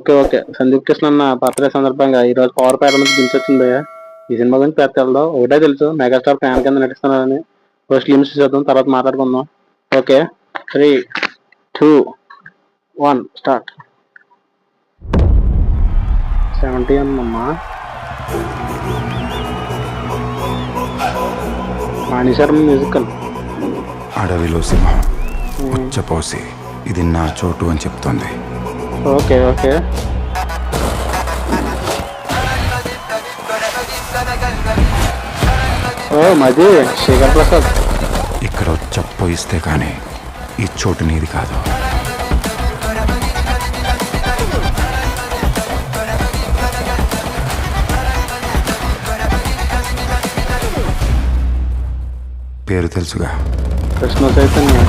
Okay okay. Sandeep Krishna అన్న birthday సందర్భంగా ఈ రోజు పవర్ ప్యాడ్ నుంచి దించొచ్చింది. ఈ సినిమా గురించి పెద్ద తెలదు. ఒకటే తెలుసు మెగాస్టార్ ఫ్యాన్ కింద నటిస్తున్నానని. ఫస్ట్ లిమ్స్ చూద్దాం, తర్వాత మాట్లాడుకుందాం. Okay, 3, 2, 1 start. 70 అమ్మా. మాణిశర్మ మ్యూజికల్. అడవిలో సింహం ఉచ్చపోసి ఇది నా చోటు అని చెప్తోంది. Okay okay. ఓ మది శేఖర్ ప్రసాద్. ఇక్కడ ఉచ్చపోయిస్తే కానీ ఈ చోటు నీది కాదు. పేరు తెలుసుగా, కృష్ణ చైతన్య.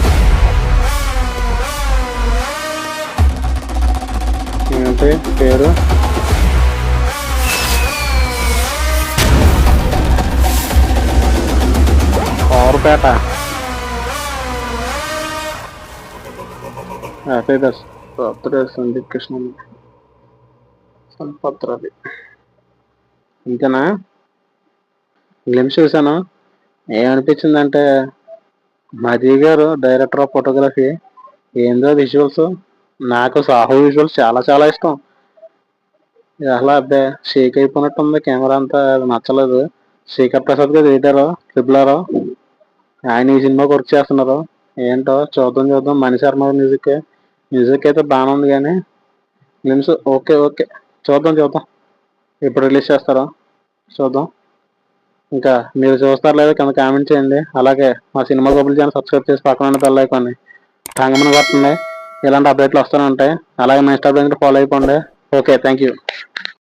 ఏంటి పేరు? పవర్పేట. Happy birthday Sandeep Krishna. సంపత్రది ఇంతేనా? గ్లిమ్స్ చూసాను. ఏమనిపించిందంటే మదీ గారు డైరెక్టర్ ఆఫ్ ఫోటోగ్రఫీ. ఏందో విజువల్స్. నాకు సాహో విజువల్స్ చాలా చాలా ఇష్టం. అలా అబ్బే షేక్ అయిపోయినట్టుంది కెమెరా అంతా. నచ్చలేదు. శేఖర్ ప్రసాద్ గారు ఎడిటారు, ట్రిపులర్. ఆయన ఈ సినిమాకి వర్క్ చేస్తున్నారు. ఏంటో చూద్దాం. మణిశర్మ మ్యూజిక్ అయితే బాగానే ఉంది. కానీ గ్లిమ్స్ ఓకే ఓకే. చూద్దాం ఎప్పుడు రిలీజ్ చేస్తారో చూద్దాం. ఇంకా మీరు చూస్తారు లేదా కింద కామెంట్ చేయండి. అలాగే మా సినిమా గోపుల్ ఛానల్ సబ్స్క్రైబ్ చేసి పక్కన ఉన్న బెల్ ఐకాన్ని టాంగమని కొట్టండి. ఇలాంటి అప్డేట్లు వస్తూనే ఉంటాయి. అలాగే మా ఇన్స్టాగ్రామ్ ఫాలో అయిపోండి. Okay, thank you.